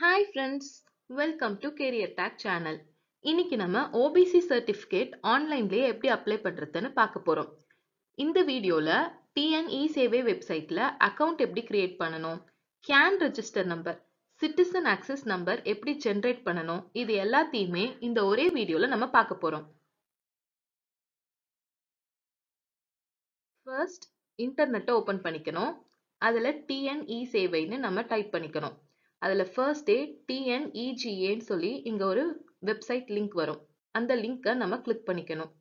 Hi friends, welcome to carrier take channel. இன்னைக்கு நம்ம OBC certificate ஆன்லைன்லேயே எப்படி அப்ளை பண்ணுறதுன்னு பார்க்க போகிறோம். இந்த வீடியோவில் டிஎன்இ சேவை வெப்சைட்டில் அக்கௌண்ட் எப்படி கிரியேட் பண்ணணும், can register number, citizen access number எப்படி ஜென்ரேட் பண்ணணும், இது எல்லாத்தையுமே இந்த ஒரே வீடியோவில் நம்ம பார்க்க போகிறோம். ஃபர்ஸ்ட் இன்டர்நெட்டை ஓப்பன் பண்ணிக்கணும். அதில் டிஎன்இ சேவைன்னு நம்ம டைப் பண்ணிக்கணும். அதில் ஃபர்ஸ்ட் டே டிஎன்இஜிஏன்னு சொல்லி இங்கே ஒரு வெப்சைட் லிங்க் வரும். அந்த லிங்கை நம்ம கிளிக் பண்ணிக்கணும்.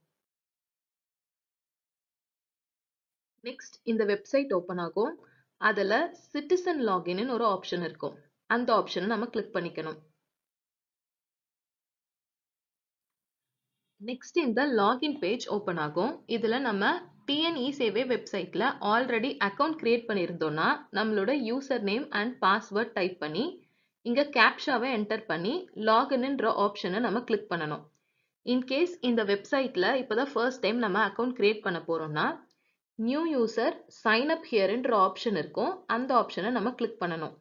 நெக்ஸ்ட் இந்த வெப்சைட் ஓப்பன் ஆகும். அதில் சிட்டிசன் லாகின்னு ஒரு ஆப்ஷன் இருக்கும். அந்த ஆப்ஷனை நம்ம கிளிக் பண்ணிக்கணும். நெக்ஸ்ட் இந்த லாகின் பேஜ் ஓப்பன் ஆகும். இதில் நம்ம டிஎன்இ சேவை வெப்சைட்டில் ஆல்ரெடி அக்கௌண்ட் கிரியேட் பண்ணியிருந்தோம்னா நம்மளோட user name and password type பண்ணி இங்கே கேப்ஷாவை என்டர் பண்ணி லாகின்ன்ற ஆப்ஷனை நம்ம கிளிக் பண்ணணும். இன்கேஸ் இந்த வெப்சைட்டில் இப்போ தான் ஃபர்ஸ்ட் டைம் நம்ம அக்கௌண்ட் கிரியேட் பண்ண போகிறோம்னா நியூ யூசர் சைன் அப் ஹியர்ன்ற ஆப்ஷன் இருக்கும். அந்த ஆப்ஷனை நம்ம கிளிக் பண்ணணும்.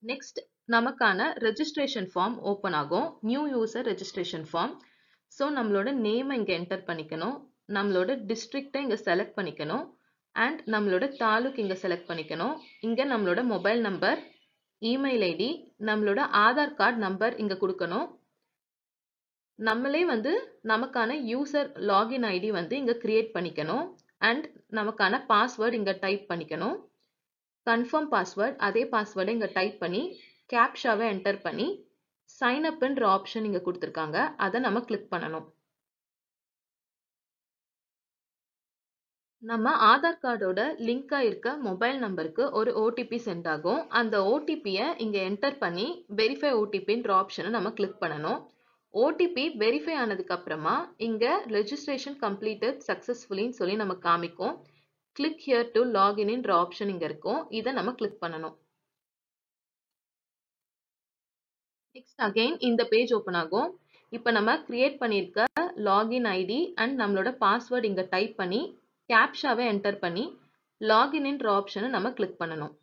நெக்ஸ்ட் நமக்கான ரெஜிஸ்ட்ரேஷன் ஃபார்ம் ஓப்பன் ஆகும். New user registration form. So நம்மளோட நேமை இங்கே என்டர் பண்ணிக்கணும், நம்மளோட டிஸ்ட்ரிக்டை இங்கே செலக்ட் பண்ணிக்கணும், அண்ட் நம்மளோட தாலுக் இங்கே செலக்ட் பண்ணிக்கணும். இங்கே நம்மளோட மொபைல் நம்பர், இமெயில் ஐடி, நம்மளோட ஆதார் கார்டு நம்பர் இங்கே கொடுக்கணும். நம்மளே நமக்கான யூசர் லாகின் ஐடி இங்கே கிரியேட் பண்ணிக்கணும். அண்ட் நமக்கான பாஸ்வேர்டு இங்கே டைப் பண்ணிக்கணும். கன்ஃபார்ம் பாஸ்வேர்ட், அதே பாஸ்வேர்டை இங்கே டைப் பண்ணி கேப்ஷாவை என்டர் பண்ணி சைன் அப்ன்ற ஆப்ஷன் இங்கே கொடுத்துருக்காங்க, அதை நம்ம கிளிக் பண்ணணும். நம்ம ஆதார் கார்டோட லிங்காக இருக்க மொபைல் நம்பருக்கு ஒரு ஓடிபி சென்ட் ஆகும். அந்த ஓடிபியை இங்கே என்டர் பண்ணி வெரிஃபை ஓடிபின்ற ஆப்ஷனை நம்ம கிளிக் பண்ணணும். ஓடிபி வெரிஃபை ஆனதுக்கு அப்புறமா இங்கே ரெஜிஸ்ட்ரேஷன் கம்ப்ளீட்டட் சக்ஸஸ்ஃபுல்லின்னு சொல்லி நம்ம காமிக்கும். கிளிக் ஹியர் டு லாகின்ன்ற ஆப்ஷன் இங்கே இருக்கும். இதை நம்ம கிளிக் பண்ணணும். நெக்ஸ்ட் அகைன் இந்த பேஜ் ஓப்பன் ஆகும். இப்போ நம்ம கிரியேட் பண்ணியிருக்க லாகின் ஐடி அண்ட் நம்மளோட பாஸ்வேர்டு இங்கே டைப் பண்ணி கேப்ஷாவை என்டர் பண்ணி லாகின்ன்ற ஆப்ஷனை நம்ம கிளிக் பண்ணணும்.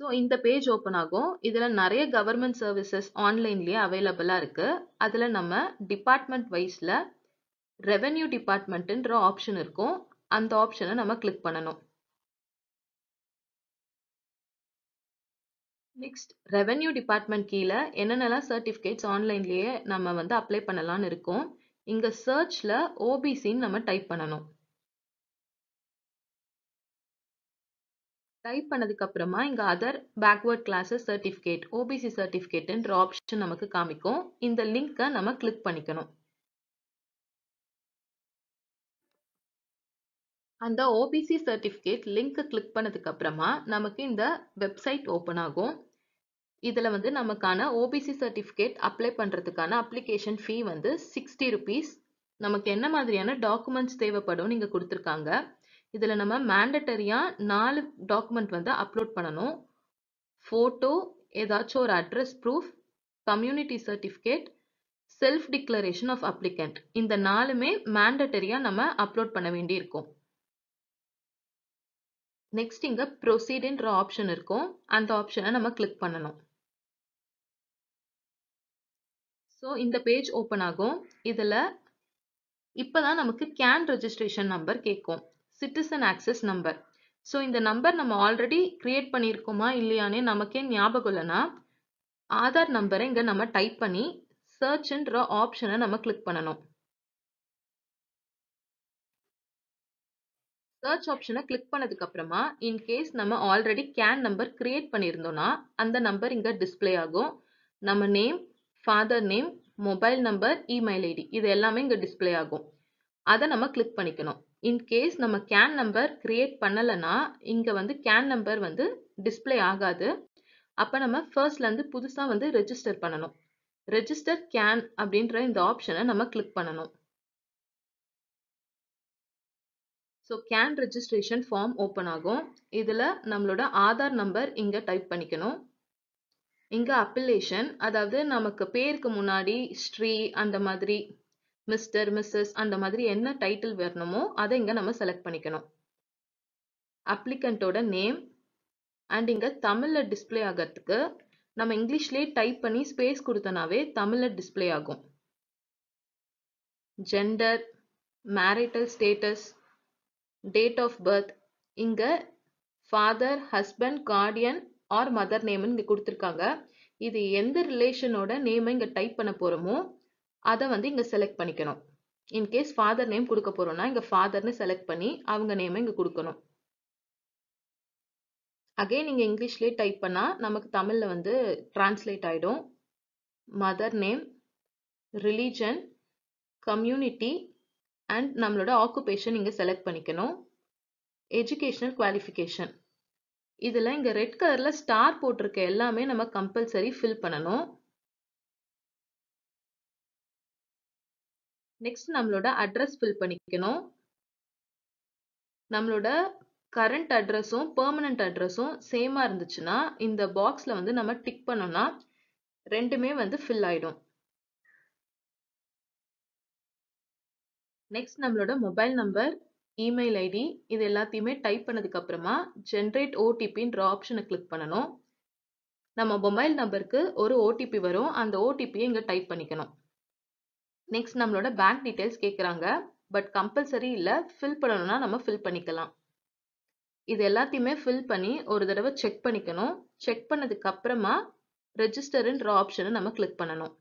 ஸோ இந்த பேஜ் ஓப்பன் ஆகும். இதில் நிறைய கவர்மெண்ட் சர்வீசஸ் ஆன்லைன்லேயே அவைலபிளாக இருக்குது. அதில் நம்ம டிபார்ட்மெண்ட் வைஸில் ரெவென்யூ டிபார்ட்மெண்ட்டுன்ற ஆப்ஷன் இருக்கும். அந்த ஆப்ஷனை நம்ம கிளிக் பண்ணணும். நெக்ஸ்ட் ரெவென்யூ டிபார்ட்மெண்ட் கீழே என்னென்னலாம் சர்டிஃபிகேட்ஸ் ஆன்லைன்லேயே நம்ம அப்ளை பண்ணலான்னு இருக்கோம். இங்கே சர்ச்சில் ஓபிசின்னு நம்ம டைப் பண்ணணும். டைப் பண்ணதுக்கு அப்புறமா இங்கே other backward classes certificate OBC சர்டிஃபிகேட்ன்ற ஆப்ஷன் நமக்கு காமிக்கும். இந்த லிங்கை நம்ம கிளிக் பண்ணிக்கணும். அந்த ஓபிசி சர்டிஃபிகேட் லிங்கை கிளிக் பண்ணதுக்கு அப்புறமா நமக்கு இந்த வெப்சைட் ஓப்பன் ஆகும். இதில் நமக்கான ஓபிசி சர்டிஃபிகேட் அப்ளை பண்ணுறதுக்கான அப்ளிகேஷன் ஃபீ 60 rupees. நமக்கு என்ன மாதிரியான டாக்குமெண்ட்ஸ் தேவைப்படும் இங்கே கொடுத்துருக்காங்க. இதில் நம்ம மேண்டட்டரியாக 4 டாக்குமெண்ட் அப்லோட் பண்ணணும். ஃபோட்டோ, ஏதாச்சும் ஒரு address proof, community certificate, self declaration of applicant. இந்த 4மே மேண்டட்டரியாக நம்ம அப்லோட் பண்ண வேண்டியிருக்கும். நெக்ஸ்ட் இங்கே ப்ரொசீடுன்ற ஆப்ஷன் இருக்கும். அந்த ஆப்ஷனை நம்ம கிளிக் பண்ணணும். ஸோ இந்த பேஜ் ஓப்பன் ஆகும். இதில் இப்போ தான் நமக்கு கேன் ரெஜிஸ்ட்ரேஷன் நம்பர் கேட்கும், சிட்டிசன் ஆக்சஸ் நம்பர். ஸோ இந்த நம்பர் நம்ம ஆல்ரெடி கிரியேட் பண்ணியிருக்கோமா இல்லையானே நமக்கே ஞாபகம் இல்லைன்னா ஆதார் நம்பரை இங்கே நம்ம டைப் பண்ணி சர்ச்ன்ற ஆப்ஷனை நம்ம கிளிக் பண்ணணும். சர்ச் ஆப்ஷனை கிளிக் பண்ணதுக்கு அப்புறமா இன்கேஸ் நம்ம ஆல்ரெடி கேன் நம்பர் கிரியேட் பண்ணியிருந்தோம்னா அந்த நம்பர் இங்கே டிஸ்பிளே ஆகும். நம்ம name, father name, mobile number, email ID இது எல்லாமே இங்கே டிஸ்பிளே ஆகும். அதை நம்ம கிளிக் பண்ணிக்கணும். இன்கேஸ் நம்ம கேன் நம்பர் கிரியேட் பண்ணலைன்னா இங்கே கேன் நம்பர் டிஸ்பிளே ஆகாது. அப்போ நம்ம ஃபர்ஸ்ட்லேருந்து புதுசாக ரெஜிஸ்டர் பண்ணணும். ரெஜிஸ்டர் கேன் அப்படின்ற இந்த ஆப்ஷனை நம்ம கிளிக் பண்ணணும். So CAN registration form open ஆகும். இதில் நம்மளோட ஆதார் நம்பர் இங்கே டைப் பண்ணிக்கணும். இங்கே அப்பிலேஷன், அதாவது நமக்கு பேருக்கு முன்னாடி ஸ்ரீ அந்த மாதிரி, மிஸ்டர், மிஸ்ஸஸ் அந்த மாதிரி என்ன டைட்டில் வரணுமோ அதை இங்கே நம்ம செலக்ட் பண்ணிக்கணும். அப்ளிகண்டோட நேம் அண்ட் இங்க தமிழ்ல டிஸ்ப்ளே ஆகிறதுக்கு நம்ம இங்கிலீஷ்லயே டைப் பண்ணி ஸ்பேஸ் கொடுத்தனாவே தமிழ்ல டிஸ்ப்ளே ஆகும். Gender, marital status, date of birth, இங்க father, husband, guardian or mother நேம்னு இங்க கொடுத்துருக்காங்க. இது எந்த ரிலேஷனோட நேமை இங்க டைப் பண்ண போறோமோ அதை வந்து இங்க செலக்ட் பண்ணிக்கணும். இன்கேஸ் ஃபாதர் நேம் கொடுக்க போறோம்னா இங்க ஃபாதர்னு செலக்ட் பண்ணி அவங்க நேமை இங்க கொடுக்கணும். அகைன் நீங்க இங்கிலீஷ்லயே டைப் பண்ணா நமக்கு தமிழ்ல வந்து டிரான்ஸ்லேட் ஆயிடும். Mother name, religion, community and நம்மளோட ஆக்குபேஷன் இங்க செலக்ட் பண்ணிக்கணும். எஜுகேஷனல் குவாலிஃபிகேஷன், இதுல இங்க ரெட் கலர்ல ஸ்டார் போட்டிருக்க எல்லாமே நம்ம கம்பல்சரி ஃபில் பண்ணணும். நெக்ஸ்ட் நம்மளோட அட்ரஸ் ஃபில் பண்ணிக்கணும். நம்மளோட கரண்ட் அட்ரஸும் பெர்மனன்ட் அட்ரஸும் சேமா இருந்துச்சுன்னா இந்த பாக்ஸ்ல வந்து நம்ம டிக் பண்ணோம்னா ரெண்டுமே வந்து ஃபில் ஆயிடும். நெக்ஸ்ட் நம்மளோட மொபைல் நம்பர், இமெயில் ஐடி இது எல்லாத்தையுமே டைப் பண்ணதுக்கு அப்புறமா ஜென்ரேட் ஓடிபின்ற ஆப்ஷனை கிளிக் பண்ணணும். நம்ம மொபைல் நம்பருக்கு ஒரு ஓடிபி வரும், அந்த ஓடிபியை இங்க டைப் பண்ணிக்கணும். நெக்ஸ்ட் நம்மளோட பேங்க் டீடைல்ஸ் கேட்குறாங்க, பட் கம்பல்சரி இல்லை, ஃபில் பண்ணணும்னா நம்ம ஃபில் பண்ணிக்கலாம். இது எல்லாத்தையுமே ஃபில் பண்ணி ஒரு தடவை செக் பண்ணிக்கணும். செக் பண்ணதுக்கு அப்புறமா ரெஜிஸ்டர்ன்ற ஆப்ஷனை நம்ம கிளிக் பண்ணணும்.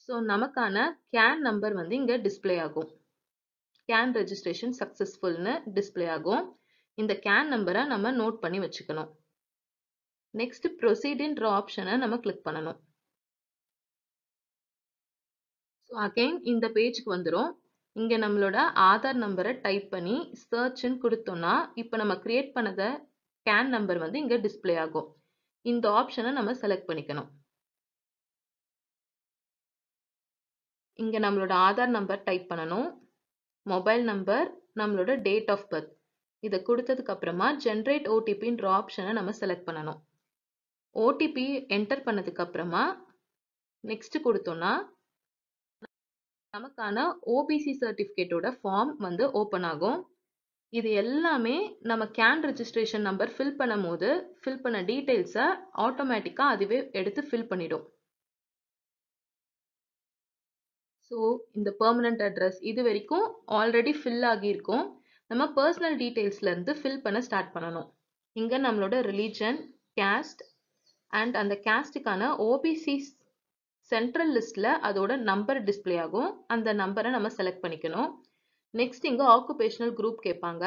ஸோ நமக்கான கேன் நம்பர் வந்து இங்க டிஸ்பிளே ஆகும். கேன் ரெஜிஸ்ட்ரேஷன் சக்சஸ்ஃபுல்னு டிஸ்பிளே ஆகும். இந்த கேன் நம்பரை நம்ம நோட் பண்ணி வச்சுக்கணும். நெக்ஸ்ட் ப்ரொசீடுன்ற ஆப்ஷனை நம்ம கிளிக் பண்ணணும். ஸோ அகைன் இந்த பேஜ்க்கு வந்துடும். இங்க நம்மளோட ஆதார் நம்பரை டைப் பண்ணி சர்ச்ன்னு கொடுத்தோம்னா இப்போ நம்ம கிரியேட் பண்ணத கேன் நம்பர் வந்து இங்க டிஸ்பிளே ஆகும். இந்த ஆப்ஷனை நம்ம செலக்ட் பண்ணிக்கணும். இங்க நம்மளோட ஆதார் நம்பர் டைப் பண்ணணும், மொபைல் நம்பர், நம்மளோட டேட் ஆஃப் பர்த் இதை கொடுத்ததுக்கு அப்புறமா ஜென்ரேட் ஓடிபின்ற ஆப்ஷனை நம்ம செலக்ட் பண்ணணும். ஓடிபி என்டர் பண்ணதுக்கு அப்புறமா நெக்ஸ்ட் கொடுத்தோம்னா நமக்கான ஓபிசி சர்டிபிகேட்டோட ஃபார்ம் வந்து ஓபன் ஆகும். இது எல்லாமே நம்ம கேன் ரெஜிஸ்ட்ரேஷன் நம்பர் ஃபில் பண்ணும் போது ஃபில் பண்ண டீடைல்ஸை ஆட்டோமேட்டிக்கா அதுவே எடுத்து ஃபில் பண்ணிடும். ஸோ இந்த பெர்மனன்ட் அட்ரஸ் இது வரைக்கும் ஆல்ரெடி ஃபில் ஆகியிருக்கும். நம்ம பர்சனல் டீடைல்ஸ்ல இருந்து ஃபில் பண்ண ஸ்டார்ட் பண்ணணும். இங்க நம்மளோட ரிலீஜன், கேஸ்ட் அண்ட் அந்த கேஸ்டுக்கான ஓபிசி சென்ட்ரல் லிஸ்ட்ல அதோட நம்பர் டிஸ்பிளே ஆகும். அந்த நம்பரை நம்ம செலக்ட் பண்ணிக்கணும். நெக்ஸ்ட் இங்க ஆக்குபேஷனல் குரூப் கேட்பாங்க,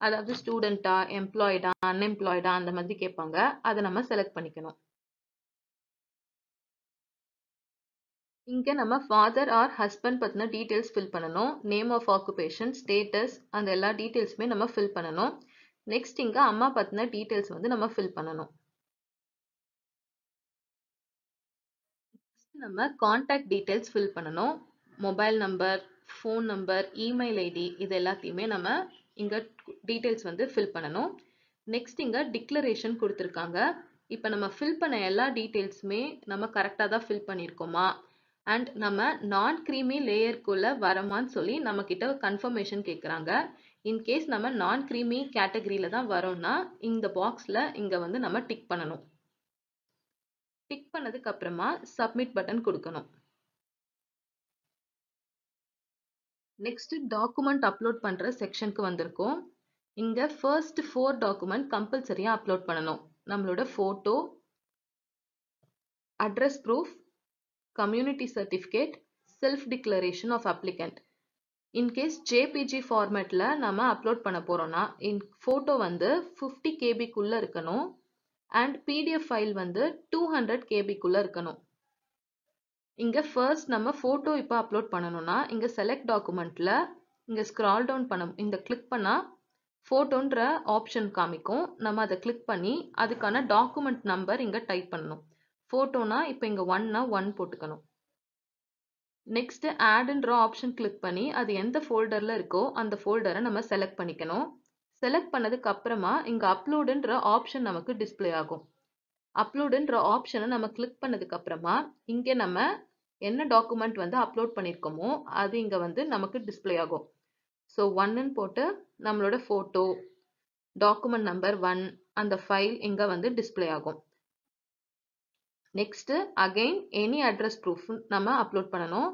அதாவது ஸ்டூடெண்டா, எம்ப்ளாய்டா, அன்எம்ப்ளாய்டா அந்த மாதிரி கேட்பாங்க. அதை நம்ம செலக்ட் பண்ணிக்கணும். இங்க நம்ம ஃபாதர் ஆர் ஹஸ்பண்ட் பத்தின டீடைல்ஸ் ஃபில் பண்ணணும். நேம் ஆஃப் ஆக்குபேஷன், ஸ்டேட்டஸ் அந்த எல்லா டீடைல்ஸுமே நம்ம ஃபில் பண்ணணும். நெக்ஸ்ட் இங்க அம்மா பத்தின டீடைல்ஸ் வந்து நம்ம ஃபில் பண்ணணும். நம்ம கான்டாக்ட் டீடைல்ஸ் ஃபில் பண்ணணும். Mobile number, phone number, email ID இது எல்லாத்தையுமே நம்ம இங்க டீடைல்ஸ் வந்து ஃபில் பண்ணணும். நெக்ஸ்ட் இங்க டிக்ளரேஷன் கொடுத்துருக்காங்க. இப்போ நம்ம ஃபில் பண்ண எல்லா டீடைல்ஸுமே நம்ம கரெக்டாக தான் ஃபில் பண்ணியிருக்கோமா அண்ட் நம்ம நான் க்ரீமி லேயருக்குள்ள வரமான்னு சொல்லி நம்ம கிட்ட கன்ஃபர்மேஷன் கேட்குறாங்க. இன்கேஸ் நம்ம நான் க்ரீமி கேட்டகரியில தான் வரோம்னா இந்த பாக்ஸ்ல இங்க வந்து நம்ம டிக் பண்ணணும். டிக் பண்ணதுக்கு அப்புறமா சப்மிட் பட்டன் கொடுக்கணும். நெக்ஸ்ட் டாக்குமெண்ட் அப்லோட் பண்ற செக்ஷனுக்கு வந்திருக்கோம். இங்க ஃபர்ஸ்ட் 4 டாக்குமெண்ட் கம்பல்சரியா அப்லோட் பண்ணணும். நம்மளோட photo, address proof, community certificate, self declaration of applicant. In case JPG ஃபார்மேட்ல நம்ம அப்லோட் பண்ண போறோம்னா போட்டோ வந்து 50 கேபிக்குள்ள இருக்கணும் அண்ட் பிடிஎஃப் ஃபைல் வந்து 200 கேபிக்குள்ள இருக்கணும். இங்க ஃபர்ஸ்ட் நம்ம போட்டோ இப்போ அப்லோட் பண்ணணும்னா இங்க செலக்ட் டாக்குமெண்ட்ல இங்க ஸ்க்ரால் டவுன் பண்ண இந்த கிளிக் பண்ணா போட்டோன்ற ஆப்ஷன் காமிக்கும். நம்ம அதை கிளிக் பண்ணி அதுக்கான டாக்குமெண்ட் நம்பர் இங்க டைப் பண்ணணும். போட்டோனா இப்போ இங்க 1னா 1 போட்டுக்கணும். நெக்ஸ்ட் ஆட்ன்ற ஆப்ஷன் கிளிக் பண்ணி அது எந்த ஃபோல்டர்ல இருக்கோ அந்த ஃபோல்டரை நம்ம செலக்ட் பண்ணிக்கணும். செலக்ட் பண்ணதுக்கு அப்புறமா இங்க அப்லோடுன்ற ஆப்ஷன் நமக்கு டிஸ்பிளே ஆகும். அப்லோடுன்ற ஆப்ஷனை நம்ம கிளிக் பண்ணதுக்கு அப்புறமா இங்க நம்ம என்ன டாக்குமெண்ட் வந்து அப்லோட் பண்ணியிருக்கோமோ அது இங்க வந்து நமக்கு டிஸ்பிளே ஆகும். ஸோ 1ன்னு போட்டு நம்மளோட ஃபோட்டோ டாக்குமெண்ட் நம்பர் 1 அந்த ஃபைல் இங்க வந்து டிஸ்ப்ளே ஆகும். Next again any address proof நம்ம அப்லோட் பண்ணணும்.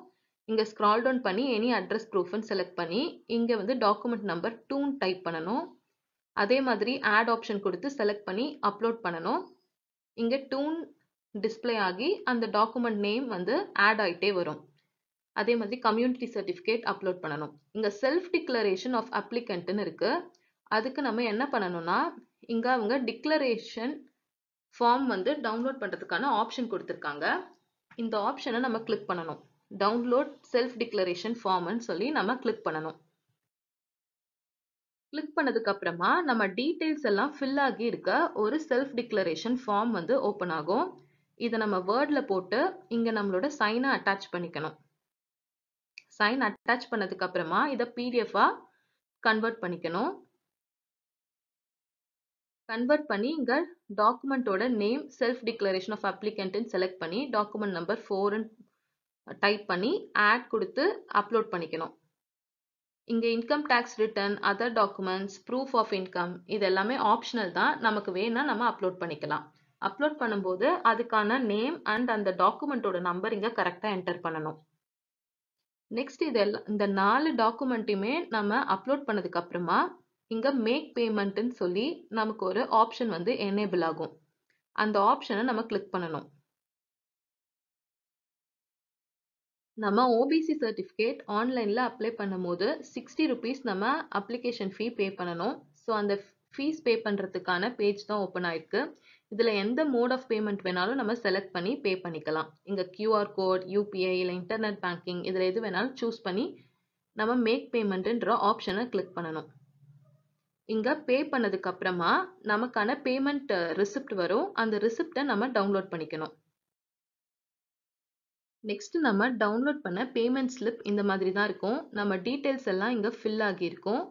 இங்க ஸ்க்ரால் டவுன் பண்ணி எனி அட்ரஸ் ப்ரூஃப்னு செலக்ட் பண்ணி இங்க வந்து டாக்குமெண்ட் நம்பர் 2 டைப் பண்ணணும். அதே மாதிரி ஆட் ஆப்ஷன் கொடுத்து செலக்ட் பண்ணி அப்லோட் பண்ணணும். இங்க 2 டிஸ்ப்ளே ஆகி அந்த டாக்குமெண்ட் நேம் வந்து ஆட் ஆயிட்டே வரும். அதே மாதிரி கம்யூனிட்டி சர்டிஃபிகேட் அப்லோட் பண்ணணும். இங்க செல்ஃப் டிக்ளரேஷன் ஆஃப் அப்ளிகண்ட்னு இருக்கு. அதுக்கு நம்ம என்ன பண்ணணும்னா இங்க அவங்க டிக்ளரேஷன் ஃபார்ம் வந்து டவுன்லோட் பண்றதுக்கான ஆப்ஷன் கொடுத்துருக்காங்க. இந்த ஆப்ஷனை நம்ம கிளிக் பண்ணணும். டவுன்லோட் செல்ஃப் டிக்ளரேஷன் ஃபார்ம்னு சொல்லி நம்ம கிளிக் பண்ணணும். கிளிக் பண்ணதுக்கு அப்புறமா நம்ம டீடைல்ஸ் எல்லாம் ஃபில் ஆகி இருக்க ஒரு செல்ஃப் டிக்ளரேஷன் ஃபார்ம் வந்து ஓப்பன் ஆகும். இதை நம்ம வேர்ட்ல போட்டு இங்க நம்மளோட சைனை அட்டாச் பண்ணிக்கணும். சைன் அட்டாச் பண்ணதுக்கு அப்புறமா இதை பிடிஎஃபா கன்வெர்ட் பண்ணிக்கணும். கன்வெர்ட் பண்ணி இங்க டாக்குமெண்டோட நேம் செல்ஃப் டிக்ளரேஷன் ஆஃப் அப்ளிகண்ட்னு செலக்ட் பண்ணி டாக்குமெண்ட் நம்பர் 4ன்னு டைப் பண்ணி ஆட் கொடுத்து அப்லோட் பண்ணிக்கணும். இங்க income tax return, other documents, proof of income இது எல்லாமே ஆப்ஷனல் தான். நமக்கு வேணா நம்ம அப்லோட் பண்ணிக்கலாம். அப்லோட் பண்ணும்போது அதுக்கான நேம் அண்ட் அந்த டாக்குமெண்டோட நம்பர் இங்க கரெக்டா என்டர் பண்ணணும். நெக்ஸ்ட் இந்த 4 டாக்குமெண்ட்டையுமே நம்ம அப்லோட் பண்ணதுக்கு அப்புறமா இங்க மேக் பேமெண்ட்னு சொல்லி நமக்கு ஒரு ஆப்ஷன் வந்து எனேபிள் ஆகும். அந்த ஆப்ஷனை நம்ம கிளிக் பண்ணணும். நம்ம ஓபிசி சர்டிஃபிகேட் ஆன்லைன்ல அப்ளை பண்ணும்போது 60 rupees நம்ம அப்ளிகேஷன் ஃபீ பே பண்ணணும். ஸோ அந்த ஃபீஸ் பே பண்றதுக்கான பேஜ் தான் ஓப்பன் ஆயிருக்கு. இதுல எந்த மோட் ஆஃப் பேமெண்ட் வேணாலும் நம்ம செலக்ட் பண்ணி பே பண்ணிக்கலாம். இங்க QR கோட், UPI இல்லை இன்டர்நெட் பேங்கிங் இதுல எது வேணாலும் சூஸ் பண்ணி நம்ம மேக் பேமெண்ட்ன்ற ஆப்ஷனை கிளிக் பண்ணணும். இங்க பே பண்ணதுக்கு அப்புறமா நமக்கான பேமெண்ட் ரிசிப்ட் வரும். அந்த ரிசிப்டை நம்ம டவுன்லோட் பண்ணிக்கணும். நெக்ஸ்ட் நம்ம டவுன்லோட் பண்ண பேமெண்ட் ஸ்லிப் இந்த மாதிரி தான் இருக்கும். நம்ம டீடைல்ஸ் எல்லாம் இங்க ஃபில் ஆகியிருக்கும்.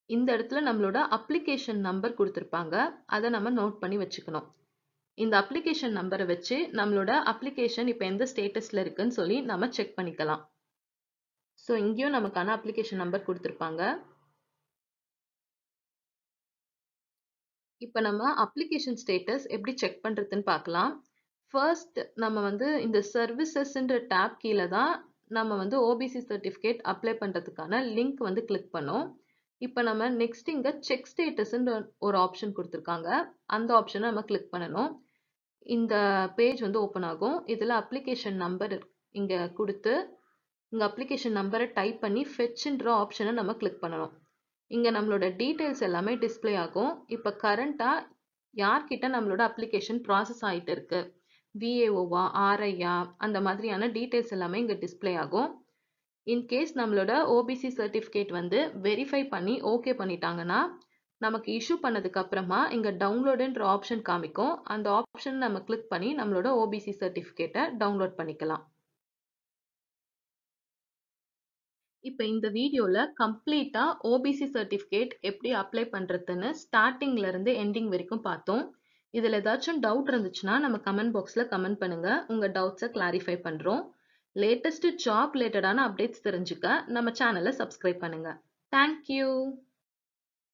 இந்த இடத்துல நம்மளோட அப்ளிகேஷன் நம்பர் கொடுத்துருப்பாங்க. அதை நம்ம நோட் பண்ணி வச்சுக்கணும். இந்த அப்ளிகேஷன் நம்பரை வச்சு நம்மளோட அப்ளிகேஷன் இப்போ எந்த ஸ்டேட்டஸ்ல இருக்குன்னு சொல்லி நம்ம செக் பண்ணிக்கலாம். ஸோ இங்கேயும் நமக்கான அப்ளிகேஷன் நம்பர் கொடுத்துருப்பாங்க. இப்போ நம்ம அப்ளிகேஷன் ஸ்டேட்டஸ் எப்படி செக் பண்றதுன்னு பார்க்கலாம். ஃபர்ஸ்ட் நம்ம வந்து இந்த சர்வீசஸ்ன்ற டேப் கீழே தான் நம்ம வந்து ஓபிசி சர்டிஃபிகேட் அப்ளை பண்றதுக்கான லிங்க் வந்து கிளிக் பண்ணோம். இப்போ நம்ம நெக்ஸ்ட் இங்க செக் ஸ்டேட்டஸ்ன்ற ஒரு ஆப்ஷன் கொடுத்துருக்காங்க. அந்த ஆப்ஷனை நம்ம கிளிக் பண்ணணும். இந்த பேஜ் வந்து ஓப்பன் ஆகும். இதுல அப்ளிகேஷன் நம்பர் இங்க கொடுத்து இங்க அப்ளிகேஷன் நம்பரை டைப் பண்ணி ஃபெட்ச்ன்ற ஆப்ஷனை நம்ம கிளிக் பண்ணணும். இங்க நம்மளோட டீடைல்ஸ் எல்லாமே டிஸ்ப்ளே ஆகும். இப்போ கரண்டா யார்கிட்ட நம்மளோட அப்ளிகேஷன் ப்ராசஸ் ஆயிட்டு இருக்கு, விஏஓவா, ஆர்ஐயா அந்த மாதிரியான டீடைல்ஸ் எல்லாமே இங்க டிஸ்ப்ளே ஆகும். இன்கேஸ் நம்மளோட ஓபிசி சர்டிஃபிகேட் வந்து வெரிஃபை பண்ணி ஓகே பண்ணிட்டாங்கன்னா நமக்கு இஷ்யூ பண்ணதுக்கு அப்புறமா இங்க டவுன்லோடுன்ற ஆப்ஷன் காமிக்கும். அந்த ஆப்ஷன் நம்ம கிளிக் பண்ணி நம்மளோட ஓபிசி சர்டிஃபிகேட்டை டவுன்லோட் பண்ணிக்கலாம். இப்போ இந்த வீடியோல கம்ப்ளீட்டா ஓபிசி சர்டிஃபிகேட் எப்படி அப்ளை பண்றதுன்னு ஸ்டார்டிங்ல இருந்து எண்டிங் வரைக்கும் பார்த்தோம். இதுல ஏதாச்சும் டவுட் இருந்துச்சுன்னா நம்ம கமெண்ட் பாக்ஸ்ல கமெண்ட் பண்ணுங்க. உங்க டவுட்ஸை கிளாரிஃபை பண்றோம். லேட்டஸ்ட் ஜாப் ரிலேட்டடான அப்டேட்ஸ் தெரிஞ்சுக்க நம்ம சேனலை சப்ஸ்கிரைப் பண்ணுங்க. தேங்க்யூ.